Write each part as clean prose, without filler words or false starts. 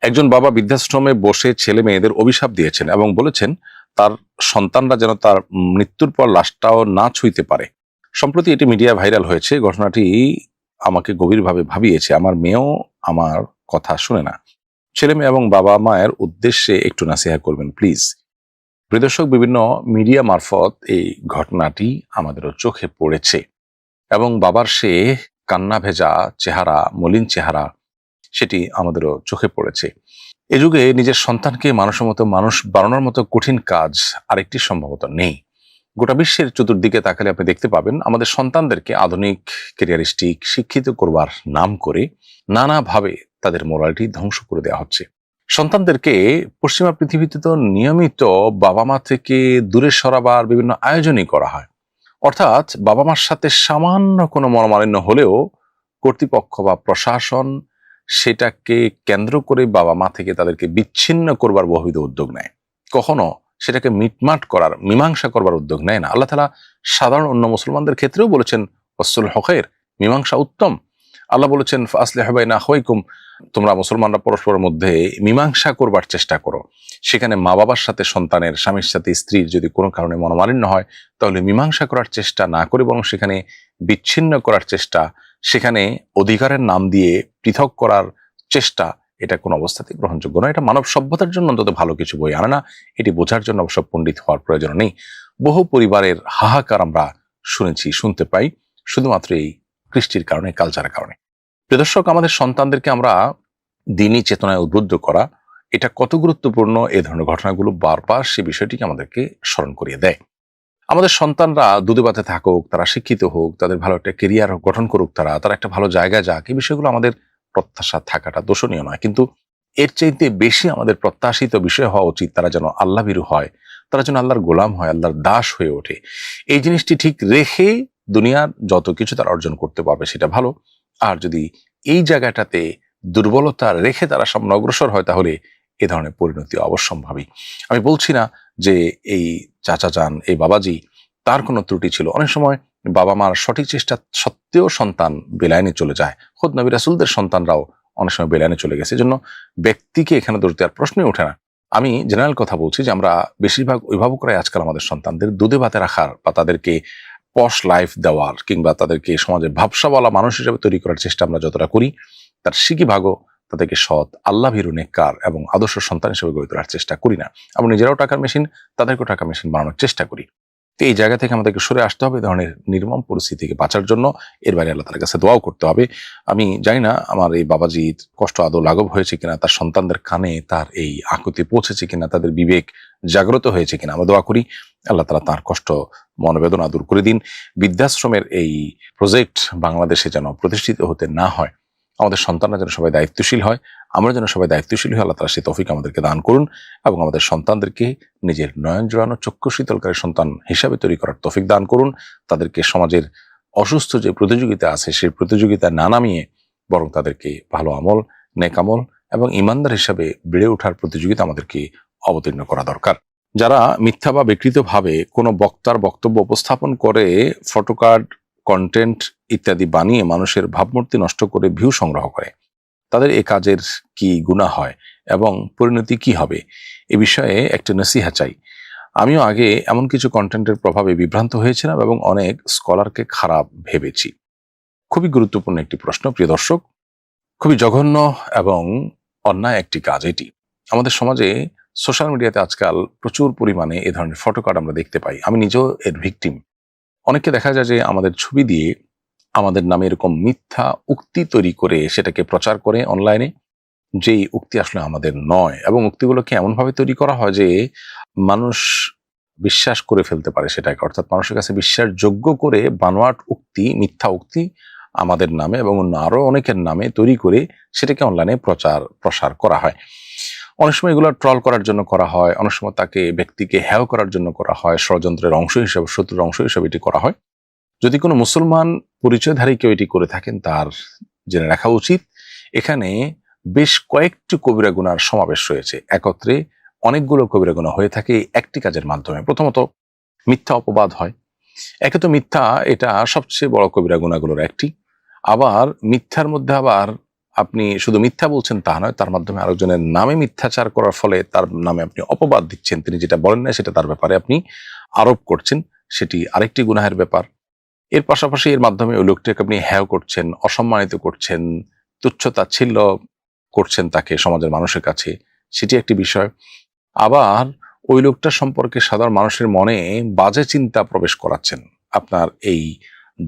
একজন বাবা বৃদ্ধাশ্রমে বসে ছেলে মেয়েদের অভিশাপ দিয়েছেন এবং বলেছেন তার সন্তানরা যেন তার মৃত্যুর পর লাশটাও না ছুঁইতে পারে। সম্প্রতি এটি মিডিয়া ভাইরাল হয়েছে। ঘটনাটি আমাকে গভীরভাবে ভাবিয়েছে। আমার মেয়েও আমার কথা শুনে না। ছেলে মেয়ে এবং বাবা মায়ের উদ্দেশ্যে একটু নাসিহা করবেন প্লিজ। প্রিয় দর্শক, বিভিন্ন মিডিয়া মারফত এই ঘটনাটি আমাদেরও চোখে পড়েছে এবং বাবার সে কান্না ভেজা চেহারা, মলিন চেহারা, সেটি আমাদেরও চোখে পড়েছে। এ যুগে নিজের সন্তানকে মানুষের মতো মানুষ বানানোর মতো কঠিন কাজ আরেকটি সম্ভবত নেই। গোটা বিশ্বের চতুর্দিকে তাকালে আপনি দেখতে পাবেন আমাদের সন্তানদেরকে আধুনিক, ক্যারিয়ারিস্টিক, শিক্ষিত করবার নাম করে নানাভাবে তাদের মোরালিটি ধ্বংস করে দেওয়া হচ্ছে। সন্তানদেরকে পশ্চিমা পৃথিবীতে তো নিয়মিত বাবা মা থেকে দূরে সরাবার বিভিন্ন আয়োজনই করা হয়। অর্থাৎ বাবা মার সাথে সামান্য কোনো মনোমালিন্য হলেও কর্তৃপক্ষ বা প্রশাসন সেটাকে কেন্দ্র করে বাবা মা থেকে তাদেরকে বিচ্ছিন্ন করবার বহুবিধ উদ্যোগ নেয়। কখনো সেটাকে মিটমাট করার, মীমাংসা করবার উদ্যোগ নেয় না। আল্লাহ তাআলা সাধারণ অন্য মুসলমানদের ক্ষেত্রেও বলেছেন ওয়াসলুহ খায়র, মীমাংসা উত্তম। আল্লাহ বলেছেন ফাসলিহু বাইনা আখাওয়াইকুম, তোমরা মুসলমানরা পরস্পরের মধ্যে মীমাংসা করবার চেষ্টা করো। সেখানে মা বাবার সাথে সন্তানের, স্বামীর সাথে স্ত্রীর যদি কোনো কারণে মনোমালিন্য হয় তাহলে মীমাংসা করার চেষ্টা না করে বরং সেখানে বিচ্ছিন্ন করার চেষ্টা, সেখানে অধিকারের নাম দিয়ে পৃথক করার চেষ্টা, এটা কোনো অবস্থাতেই গ্রহণযোগ্য নয়। এটা মানব সভ্যতার জন্য অন্তত ভালো কিছু বই আনে না। এটি বোঝার জন্য অবশ্য পণ্ডিত হওয়ার প্রয়োজন নেই। বহু পরিবারের হাহাকার আমরা শুনতে পাই শুধুমাত্র এই কৃষ্টির কারণে, কালচারের কারণে। প্রিয় দর্শক, আমাদের সন্তানদেরকে আমরা দিনী চেতনায় উদ্বুদ্ধ করা, এটা কত গুরুত্বপূর্ণ। এই ধরনের ঘটনাগুলো বারবার সে বিষয়টিকে আমাদেরকে স্মরণ করিয়ে দেয়। আমাদের সন্তানরা দুধে ভাতে থাকুক, তারা শিক্ষিত হোক, তাদের ভালো একটা কেরিয়ার গঠন করুক, তারা একটা ভালো জায়গায় যাক, এই বিষয়গুলো আমাদের প্রত্যাশা থাকাটা দোষণীয় নয়। কিন্তু এর চাইতে বেশি আমাদের প্রত্যাশিত বিষয় হওয়া উচিত তারা যেন আল্লাহ ভীরু হয়, তারা যেন আল্লাহর গোলাম হয়, আল্লাহর দাস হয়ে ওঠে। এই জিনিসটি ঠিক রেখে দুনিয়ার যত কিছু তারা অর্জন করতে পারবে সেটা ভালো। আর যদি এই জায়গাটাতে দুর্বলতা রেখে তারা সামনে অগ্রসর হয় তাহলে এ ধরনের পরিণতি অবশ্যম্ভাবী। আমি বলছি না যে এই চাচা যান, এই বাবাজি তার কোনো ত্রুটি ছিল। অনেক সময় বাবা মার সঠিক চেষ্টা সত্ত্বেও সন্তান বেলাইনে চলে যায়। খোদ নবী রাসূলদের সন্তানরাও অনেক সময় বেলাইনে চলে গেছে। এজন্য ব্যক্তিকে এখানে দোষ দেওয়ার প্রশ্নই ওঠে না। আমি জেনারেল কথা বলছি যে আমরা বেশিরভাগ অভিভাবকরাই আজকাল আমাদের সন্তানদের দুধে ভাতে রাখার বা তাদেরকে পশ লাইফ দেওয়ার কিংবা তাদেরকে সমাজে ভাবসাওয়ালা মানুষ হিসেবে তৈরি করার চেষ্টা আমরা যতটা করি, তার সিকি ভাগও তাদেরকে সৎ, আল্লাহ ভীরু, নেককার এবং আদর্শ সন্তান হিসেবে গড়ে তোলার চেষ্টা করি না। আমরা নিজেরাও টাকার মেশিন, তাদেরকেও টাকা মেশিন বানানোর চেষ্টা করি। তো এই জায়গা থেকে আমাদেরকে সরে আসতে হবে, এই ধরনের নির্মম পরিস্থিতি থেকে বাঁচার জন্য। এর বাইরে আল্লাহ তাআলার কাছে দোয়াও করতে হবে। আমি জানি না আমার এই বাবাজির কষ্ট আদৌ লাঘব হয়েছে কিনা, তার সন্তানদের কানে তার এই আকুতি পৌঁছেছে কিনা, তাদের বিবেক জাগ্রত হয়েছে কিনা। আমরা দোয়া করি আল্লাহ তাআলা তার কষ্ট, মনোবেদনা দূর করে দিন। বৃদ্ধাশ্রমের এই প্রজেক্ট বাংলাদেশে যেন প্রতিষ্ঠিত হতে না হয়। আমাদের সন্তানরা যেন সবাই দায়িত্বশীল হয়, আমরা যেন সবাই দায়িত্বশীল হই। আল্লাহ তাআলা সেই তৌফিক আমাদেরকে দান করুন এবং আমাদের সন্তানদেরকে নিজের নয়ন জোড়ানো, চক্ষু শীতলকারী সন্তান হিসাবে তৈরি করার তৌফিক দান করুন। তাদেরকে সমাজের অসুস্থ যে প্রতিযোগিতা আছে সেই প্রতিযোগিতা না নামিয়ে বরং তাদেরকে ভালো আমল, নেক আমল এবং ইমানদার হিসাবে বেড়ে ওঠার প্রতিযোগিতা আমাদেরকে অবতীর্ণ করা দরকার। যারা মিথ্যা বা বিকৃতভাবে কোনো বক্তার বক্তব্য উপস্থাপন করে ফটোকার্ড, কন্টেন্ট ইত্যাদি বানিয়ে মানুষের ভাবমূর্তি নষ্ট করে ভিউ সংগ্রহ করে, তাদের এ কাজের কি গুনাহ হয় এবং পরিণতি কি হবে, এ বিষয়ে একটা নসিহা চাই। আমিও আগে এমন কিছু কন্টেন্টের প্রভাবে বিভ্রান্ত হয়েছিলাম এবং অনেক স্কলারকে খারাপ ভেবেছি। খুবই গুরুত্বপূর্ণ একটি প্রশ্ন প্রিয় দর্শক, খুবই জঘন্য এবং অন্যায় একটি কাজ এটি। আমাদের সমাজে সোশ্যাল মিডিয়াতে আজকাল প্রচুর পরিমাণে এ ধরনের ফটোকার্ড আমরা দেখতে পাই। আমি নিজেও এর ভিকটিম। অনেককে দেখা যায় যে আমাদের ছবি দিয়ে আমাদের নামে এরকম মিথ্যা উক্তি তৈরি করে সেটাকে প্রচার করে অনলাইনে, যেই উক্তি আসলে আমাদের নয় এবং উক্তিগুলোকে এমনভাবে তৈরি করা হয় যে মানুষ বিশ্বাস করে ফেলতে পারে সেটাকে। অর্থাৎ মানুষের কাছে বিশ্বাসযোগ্য করে বানোয়াট উক্তি, মিথ্যা উক্তি আমাদের নামে এবং অন্য আরো অনেকের নামে তৈরি করে সেটাকে অনলাইনে প্রসার করা হয়। অনেক সময় এগুলো ট্রল করার জন্য করা হয়, অনেক সময় তাকে ব্যক্তিকে হেয় করার জন্য করা হয়, ষড়যন্ত্রের অংশ হিসেবে, শত্রুর অংশ হিসেবে এটি করা হয়। যদি কোনো মুসলমান পরিচয়ধারী কেউ এটি করে থাকেন তার জেনে রাখা উচিত এখানে বেশ কয়েকটি কবিরা গুনার সমাবেশ রয়েছে। একত্রে অনেকগুলো কবিরা গুনাহ হয়ে থাকে একটি কাজের মাধ্যমে। প্রথমত মিথ্যা অপবাদ হয়। একে তো মিথ্যা, এটা সবচেয়ে বড় কবিরা গুনাহগুলোর একটি। আবার মিথ্যার মধ্যে আবার আপনি শুধু মিথ্যা বলছেন তা নয়, তার মাধ্যমে আরেকজনের নামে মিথ্যাচার করার ফলে তার নামে আপনি অপবাদ দিচ্ছেন, তিনি যেটা বলেন না সেটা তার ব্যাপারে আপনি আরোপ করছেন, সেটি আরেকটি গুনাহের ব্যাপার। এর পাশাপাশি এর মাধ্যমে ওই লোকটাকে আপনি হেয় করছেন, অসম্মানিত করছেন, তুচ্ছ-তাচ্ছিল্য করছেন তাকে সমাজের মানুষের কাছে, সেটি একটি বিষয়। আবার ওই লোকটা সম্পর্কে সাধারণ মানুষের মনে বাজে চিন্তা প্রবেশ করাচ্ছেন আপনার এই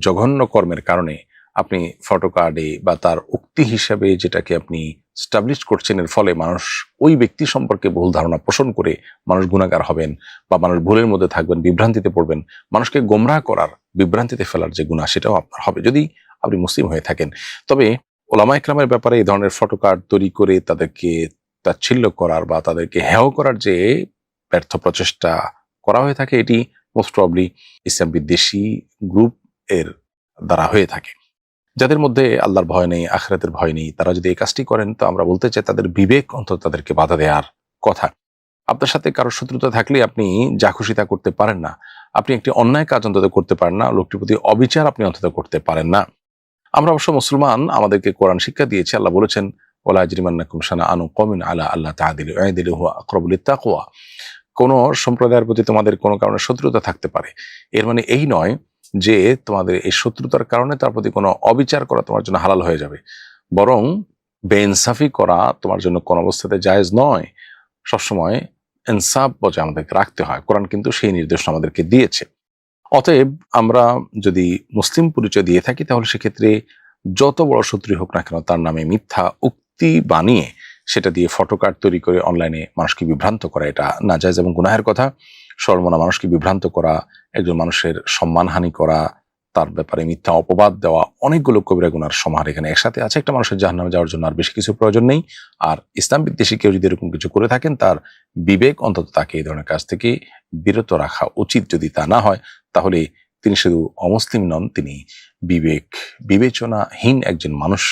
জঘন্য কর্মের কারণে। আপনি ফটোকার্ডে বা তার উক্তি হিসাবে যেটাকে আপনি স্টাবলিশ করছেন, এর ফলে মানুষ ওই ব্যক্তি সম্পর্কে ভুল ধারণা পোষণ করে মানুষ গুনাহগার হবেন বা মানুষ ভুলের মধ্যে থাকবেন, বিভ্রান্তিতে পড়বেন। মানুষকে গোমরাহ করার, বিভ্রান্তিতে ফেলার যে গুনাহ, সেটাও আপনার হবে যদি আপনি মুসলিম হয়ে থাকেন। তবে ওলামা ইকরামের ব্যাপারে এই ধরনের ফটোকার্ড তৈরি করে তাদেরকে তাচ্ছিল্য করার বা তাদেরকে হেয় করার যে ব্যর্থ প্রচেষ্টা করা হয়ে থাকে, এটি মোস্ট প্রবলি ইসলাম বিদ্বেষী গ্রুপ এর দ্বারা হয়ে থাকে। যাদের মধ্যে আল্লাহর ভয় নেই, আখিরাতের ভয় নেই, তারা যদি এই কাজটি করেন, তো আমরা বলতে চাই তাদের বিবেক অন্তত তাদেরকে বাধা দেওয়ার কথা। আপনার সাথে কারো শত্রুতা থাকলে আপনি যা খুশি তা করতে পারেন না, আপনি একটি অন্যায় কাজ অন্তত করতে পারেন না, লোকটির প্রতি অবিচার আপনি অন্তত করতে পারেন না। আমরা অবশ্য মুসলমান, আমাদেরকে কোরআন শিক্ষা দিয়েছে। আল্লাহ বলেছেন, ওয়ালা ইয়াজরিমান্নাকুম শানাআনু কওমিন আলা আল্লা তা'দিলু ই'দিলু হুয়া আকরাবু লিত-তাকওয়া। কোন সম্প্রদায়ের প্রতি তোমাদের কোনো কারণে শত্রুতা থাকতে পারে, এর মানে এই নয় যে তোমাদের এই শত্রুতার কারণে তার প্রতি কোনো অবিচার করা তোমার জন্য হালাল হয়ে যাবে। বরং বেইনসাফি করা তোমার জন্য কোন অবস্থাতে জায়েজ নয়। সবসময় ইনসাফ বজায় আমাদেরকে রাখতে হয়। কোরআন কিন্তু সেই নির্দেশ আমাদেরকে দিয়েছে। অতএব আমরা যদি মুসলিম পরিচয় দিয়ে থাকি, তাহলে সেক্ষেত্রে যত বড় শত্রু হোক না কেন, তার নামে মিথ্যা উক্তি বানিয়ে সেটা দিয়ে ফটোকার্ড তৈরি করে অনলাইনে মানুষকে বিভ্রান্ত করা, এটা নাজায়েজ এবং গুনাহের কথা। সর্বমনা মানুষকে বিভ্রান্ত করা, একজন মানুষের সম্মানহানি করা, তার ব্যাপারে মিথ্যা অপবাদ দেওয়া, অনেকগুলো কবিরা গুনার সমাহার এখানে একসাথে আছে। একটা মানুষের জাহান্নামে যাওয়ার জন্য আর বেশি কিছু প্রয়োজন নেই। আর ইসলাম বিদ্বেষী কেউ যদি এরকম কিছু করে থাকেন, তার বিবেক অন্তত তাকে এই ধরনের কাজ থেকে বিরত রাখা উচিত। যদি তা না হয়, তাহলে তিনি শুধু অমুসলিম নন, তিনি বিবেচনাহীন একজন মানুষ।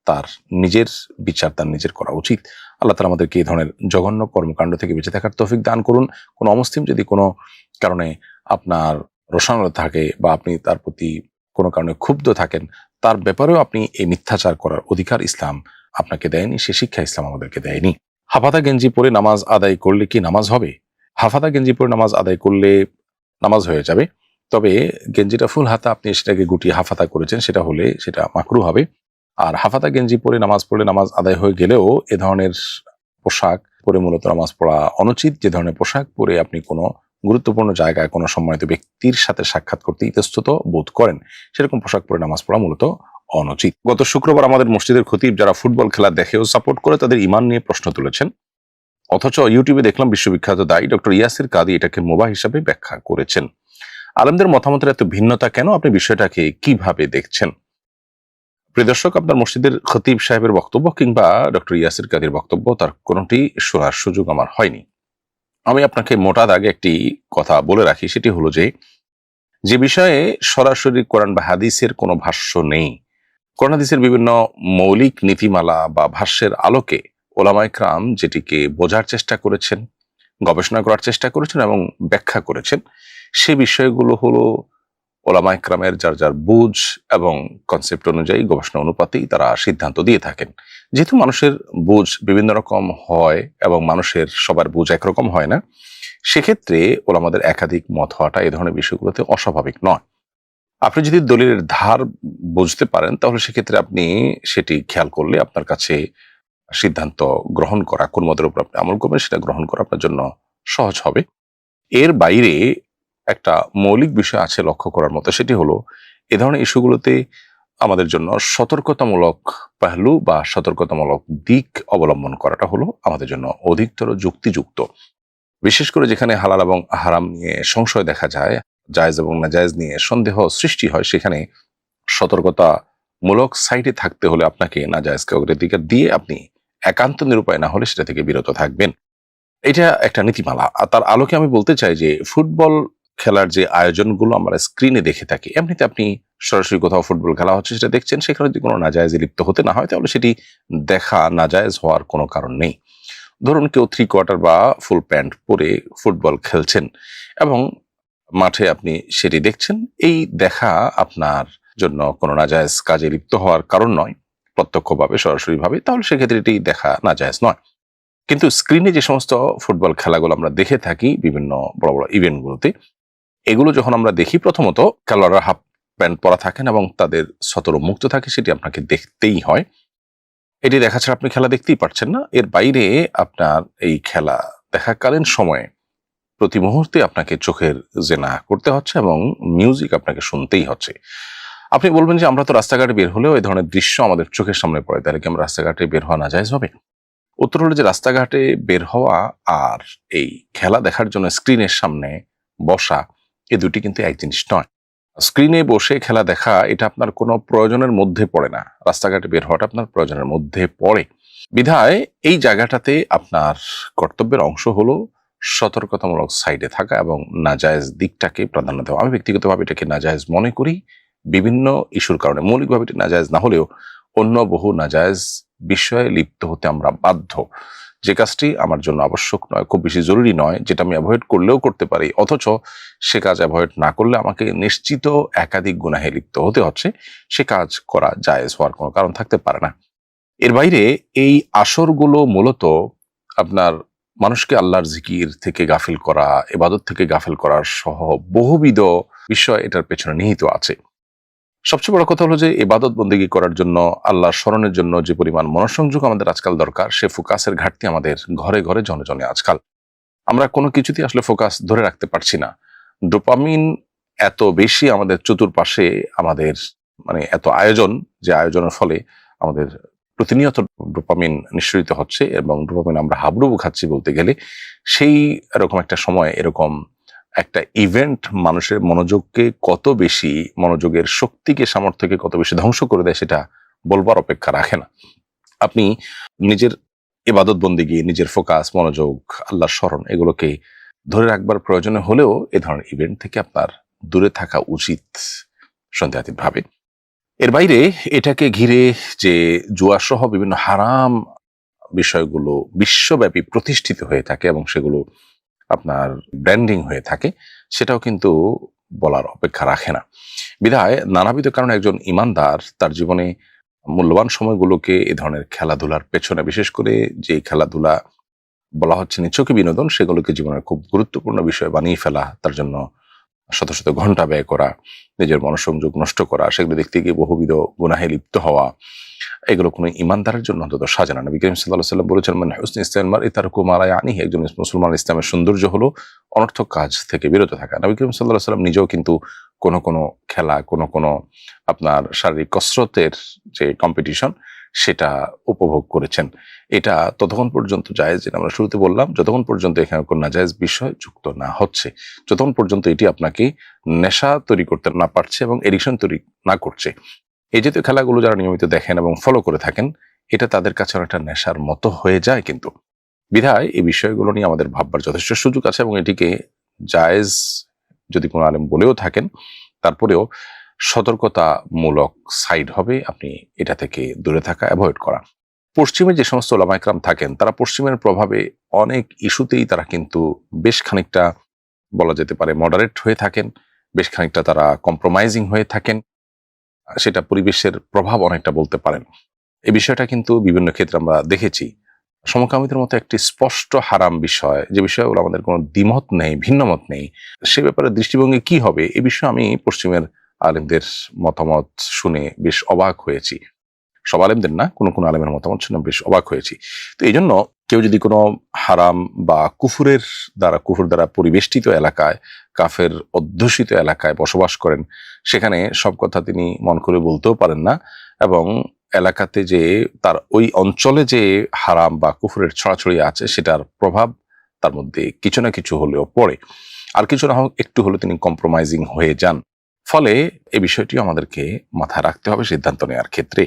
তার নিজের বিচার তার নিজের করা উচিত। আল্লাহ তাআলা আমাদেরকে এই ধরনের জঘন্য কর্মকাণ্ড থেকে বেঁচে থাকার তৌফিক দান করুন। কোনো অমুসলিম যদি কোনো কারণে আপনার রোষানল থাকে বা আপনি তার প্রতি কোনো কারণে ক্ষুব্ধ থাকেন, তার ব্যাপারেও আপনি এই মিথ্যাচার করার অধিকার ইসলাম আপনাকে দেয়নি, সে শিক্ষা ইসলাম আমাদেরকে দেয়নি। হাফাতা গেঞ্জি পরে নামাজ আদায় করলে কি নামাজ হবে? হাফাতা গেঞ্জি পরে নামাজ আদায় করলে নামাজ হয়ে যাবে। তবে গেঞ্জিটা ফুল হাতা, আপনি সেটাকে গুটিয়ে হাফাতা করেছেন, সেটা হলে সেটা মাকরুহ হবে। আর হাফাতা গেঞ্জি পরে নামাজ পড়লে নামাজ আদায় হয়ে গেলেও এ ধরনের পোশাক পরে মূলত নামাজ পড়া অনুচিত। যে ধরনের পোশাক পরে আপনি কোনো গুরুত্বপূর্ণ জায়গায় কোনো সম্মানিত ব্যক্তির সাথে সাক্ষাৎ করতে ইতস্তত বোধ করেন, সেরকম পোশাক পরে নামাজ পড়া মূলত অনুচিত। গত শুক্রবার আমাদের মসজিদের খতিব যারা ফুটবল খেলা দেখে ও সাপোর্ট করে, তাদের ঈমান নিয়ে প্রশ্ন তুলেছেন। অথচ ইউটিউবে দেখলাম বিশ্ববিখ্যাত দায়ী ডক্টর ইয়াসির কাদি এটাকে মুবাহ হিসাবে ব্যাখ্যা করেছেন। আলেমদের মতামতের এত ভিন্নতা কেন? আপনি বিষয়টাকে কিভাবে দেখছেন? প্রিয় দর্শক, আপনার মসজিদের খতিব সাহেবের বক্তব্য কিংবা ডক্টর ইয়াসির কাদির বক্তব্য, তার কোনোটি শোনার সুযোগ আমার হয়নি। আমি আপনাকে মোটা দাগে একটি কথা বলে রাখি, সেটি হলো যে বিষয়ে সরাসরি কোরআন বা হাদিসের কোনো ভাষ্য নেই, কোরআন হাদিসের বিভিন্ন মৌলিক নীতিমালা বা ভাষ্যের আলোকে ওলামা ইকরাম যেটিকে বোঝার চেষ্টা করেছেন, গবেষণা করার চেষ্টা করেছেন এবং ব্যাখ্যা করেছেন, সে বিষয়গুলো হলো ওলামা ইকরামের যার যার বুঝ এবং কনসেপ্ট অনুযায়ী, গবেষণা অনুপাতেই তারা সিদ্ধান্ত দিয়ে থাকেন। যেহেতু মানুষের বুঝ বিভিন্ন রকম হয় এবং মানুষের সবার বুঝ একরকম হয় না, সেক্ষেত্রে ওলামাদের একাধিক মত হওয়াটা এই ধরনের বিষয়গুলোতে অস্বাভাবিক নয়। আপনি যদি দলিলের ধার বুঝতে পারেন, তাহলে সেক্ষেত্রে আপনি সেটি খেয়াল করলে আপনার কাছে সিদ্ধান্ত গ্রহণ করা, কোন মতের উপর আপনি আমল করবেন সেটা গ্রহণ করা আপনার জন্য সহজ হবে। এর বাইরে একটা মৌলিক বিষয় আছে লক্ষ্য করার মতো, সেটি হলো এ ধরনের ইস্যুগুলোতে আমাদের জন্য সতর্কতামূলক পেহলু বা সতর্কতামূলক দিক অবলম্বন করাটা হলো আমাদের জন্য অধিকতর যুক্তিযুক্ত। বিশেষ করে যেখানে হালাল এবং হারাম নিয়ে সংশয় দেখা যায়, জায়েজ এবং নাজায়েজ নিয়ে সন্দেহ সৃষ্টি হয়, সেখানে সতর্কতামূলক সাইডে থাকতে হলে আপনাকে নাজায়েজকে অগ্রাধিকার দিয়ে আপনি একান্ত নিরুপায় না হলে সেটা থেকে বিরত থাকবেন। এটা একটা নীতিমালা। আর তার আলোকে আমি বলতে চাই যে ফুটবল খেলার যে আয়োজনগুলো আমরা স্ক্রিনে দেখে থাকি, এমনিতে আপনি সরাসরি কোথাও ফুটবল খেলা হচ্ছে সেটা দেখছেন, সেখানে যদি কোনো নাজায়েজে লিপ্ত হতে না হয়, তাহলে সেটি দেখা নাজায়েজ হওয়ার কোনো কারণ নেই। ধরুন কেউ 3/4 বা ফুল প্যান্ট পরে ফুটবল খেলছেন এবং মাঠে আপনি সেটি দেখছেন, এই দেখা আপনার জন্য কোনো নাজায়েজ কাজে লিপ্ত হওয়ার কারণ নয়। প্রত্যক্ষভাবে সরাসরিভাবে, তাহলে সেক্ষেত্রে এটি দেখা নাজায়েজ নয়। কিন্তু স্ক্রিনে যে সমস্ত ফুটবল খেলাগুলো আমরা দেখে থাকি বিভিন্ন বড় বড় ইভেন্টগুলোতে, এগুলো যখন আমরা দেখি, প্রথমত খেলোয়াড়রা হাফ প্যান্ট পরা থাকেন এবং তাদের সতর মুক্ত থাকে, সেটি আপনাকে দেখতেই হয়। এটি দেখা ছাড়া আপনি খেলা দেখতেই পারছেন না। এর বাইরে আপনার এই খেলা দেখাকালীন সময়ে প্রতি মুহূর্তে আপনাকে চোখের জেনা করতে হচ্ছে এবং মিউজিক আপনাকে শুনতেই হচ্ছে। আপনি বলবেন যে আমরা তো রাস্তাঘাটে বের হলেও এই ধরনের দৃশ্য আমাদের চোখের সামনে পড়ে, তাহলে কি আমরা রাস্তাঘাটে বের হওয়া নাজায়েজ হবে? উত্তর হলো যে রাস্তাঘাটে বের হওয়া আর এই খেলা দেখার জন্য স্ক্রিনের সামনে বসা, এ দুটি কিন্তু এক জিনিস নয়। স্ক্রিনে বসে খেলা দেখা এটা আপনার কোনো প্রয়োজনের মধ্যে পড়ে না, রাস্তাঘাটে বের হওয়াটা আপনার প্রয়োজনের মধ্যে পড়ে। বিধায় এই জায়গাটাতে আপনার কর্তব্যের অংশ হলো সতর্কতামূলক সাইডে থাকা এবং নাজায়েজ দিকটাকে প্রাধান্য দেওয়া। আমি ব্যক্তিগতভাবে এটাকে নাজায়েজ মনে করি বিভিন্ন ইস্যুর কারণে। মৌলিকভাবে এটি নাজায়েজ না হলেও অন্য বহু নাজায়েজ বিষয়ে লিপ্ত হতে আমরা বাধ্য। যে কাজটি আমার জন্য আবশ্যক নয়, খুব বেশি জরুরি নয়, যেটা আমি অ্যাভয়েড করলেও করতে পারি, অথচ সে কাজ অ্যাভয়েড না করলে আমাকে নিশ্চিত একাধিক গুনাহে লিপ্ত হতে হচ্ছে, সে কাজ করা জায়েজ হওয়ার কোনো কারণ থাকতে পারে না। এর বাইরে এই আসরগুলো মূলত আপনার মানুষকে আল্লাহর জিকির থেকে গাফিল করা, ইবাদত থেকে গাফিল করার সহ বহুবিধ বিষয় এটার পেছনে নিহিত আছে। সবচেয়ে বড় কথা হলো যে ইবাদত বন্দেগী করার জন্য, আল্লাহর স্মরণের জন্য যে পরিমাণ মনোসংযোগ আমাদের আজকাল দরকার, সে ফোকাসের ঘাটতি আমাদের ঘরে ঘরে জনে জনে আজকাল। আমরা কোনো কিছুতেই আসলে ফোকাস ধরে রাখতে পারছি না। ডোপামিন এত বেশি আমাদের চতুর্পাশে, আমাদের মানে এত আয়োজন, যে আয়োজনের ফলে আমাদের প্রতিনিয়ত ডোপামিন নিঃসরিত হচ্ছে এবং ডোপামিন আমরা হাবুডুবু খাচ্ছি বলতে গেলে। সেই এরকম একটা সময়, এরকম একটা ইভেন্ট মানুষের মনোযোগকে কত বেশি, মনোযোগের শক্তিকে, সামর্থ্যকে কত বেশি ধ্বংস করে দেয়, সেটা বলবার অপেক্ষা রাখে না। আপনি নিজের ইবাদত বন্দেগী, নিজের ফোকাস, মনোযোগ, আল্লাহর স্মরণ, এগুলোকে ধরে রাখবার প্রয়োজনে হলেও এ ধরনের ইভেন্ট থেকে আপনার দূরে থাকা উচিত সন্দেহাতীতভাবে। এর বাইরে এটাকে ঘিরে যে জুয়াসহ বিভিন্ন হারাম বিষয়গুলো বিশ্বব্যাপী প্রতিষ্ঠিত হয়ে থাকে এবং সেগুলো আপনার ব্র্যান্ডিং হয়ে থাকে, সেটাও কিন্তু বলার অপেক্ষা রাখে না। বিধায় নানাবিধ কারণে একজন ইমানদার তার জীবনে মূল্যবান সময়গুলোকে এ ধরনের খেলাধুলার পেছনে, বিশেষ করে যে খেলাধুলা বলা হচ্ছে নিছকই বিনোদন, সেগুলোকে জীবনের খুব গুরুত্বপূর্ণ বিষয় বানিয়ে ফেলা, তার জন্য শত শত ঘন্টা ব্যয় করা, নিজের মনোসংযোগ নষ্ট করা, সেগুলো দেখতে গিয়ে বহুবিধ গুনাহে লিপ্ত হওয়া, এগুলো কোনো ইমানদারের জন্য অন্তত সাজে না। নবী করিম সাল্লাল্লাহু আলাইহি ওয়াসাল্লাম বলেছেন, মান হুসনি ইসলামিল মারই তারকু মা লা ইয়ানিহি, একজন মুসলমান ইসলামের সৌন্দর্য হলো অনর্থক কাজ থেকে বিরত থাকা। নবী করিম সাল্লাল্লাহু আলাইহি ওয়াসাল্লাম নিজেও কিন্তু কোনো কোনো খেলা, কোনো কোনো আপনার শারীরিক কসরতের যে কম্পিটিশন, সেটা উপভোগ করেছেন। এটা ততক্ষণ পর্যন্ত জায়েজ, যেটা আমরা শুরুতে বললাম, যতক্ষণ পর্যন্ত এখানে কোনো নাজায়েজ বিষয় যুক্ত না হচ্ছে, যতক্ষণ পর্যন্ত এটি আপনাকে নেশা তৈরি করতে না পারছে এবং এডিকশন তৈরি না করছে। এই জাতীয় খেলাগুলো যারা নিয়মিত দেখেন এবং ফলো করে থাকেন, এটা তাদের কাছে অনেকটা নেশার মতো হয়ে যায়। কিন্তু বিধায় এই বিষয়গুলো নিয়ে আমাদের ভাববার যথেষ্ট সুযোগ আছে এবং এটিকে জায়েজ যদি কোনো আলেম বলেও থাকেন, তারপরেও সতর্কতামূলক সাইড হবে আপনি এটা থেকে দূরে থাকা, অ্যাভয়েড করা। পশ্চিমে যে সমস্ত ওলামা ইকরাম থাকেন, তারা পশ্চিমের প্রভাবে অনেক ইস্যুতেই তারা কিন্তু বেশ খানিকটা বলা যেতে পারে মডারেট হয়ে থাকেন, বেশ খানিকটা তারা কম্প্রোমাইজিং হয়ে থাকেন। সেটা পরিবেশের প্রভাব অনেকটা বলতে পারেন। এই বিষয়টা কিন্তু বিভিন্ন ক্ষেত্রে আমরা দেখেছি। সমকামিতার মতো একটি স্পষ্ট হারাম বিষয়, যে বিষয়গুলো আমাদের কোনো দ্বিমত নেই, ভিন্নমত নেই, সে ব্যাপারে দৃষ্টিভঙ্গি কি হবে, এ বিষয়ে আমি পশ্চিমের আলেমদের মতামত শুনে বেশ অবাক হয়েছি। সব আলেমদের না, কোনো কোনো আলেমের মতামত শুনে বেশ অবাক হয়েছি। তো এই জন্য কেউ যদি কোনো হারাম বা কুফুর দ্বারা পরিবেষ্টিত এলাকায়, কাফের অধ্যুষিত এলাকায় বসবাস করেন, সেখানে সব কথা তিনি মন করে বলতেও পারেন না এবং এলাকাতে যে তার ওই অঞ্চলে যে হারাম বা কুফুরের ছড়াছড়ি আছে, সেটার প্রভাব তার মধ্যে কিছু না কিছু হলেও পড়ে, আর কিছু না হোক একটু হলে তিনি কম্প্রোমাইজিং হয়ে যান। ফলে এই বিষয়টি আমাদেরকে মাথায় রাখতে হবে সিদ্ধান্ত নেওয়ার ক্ষেত্রে।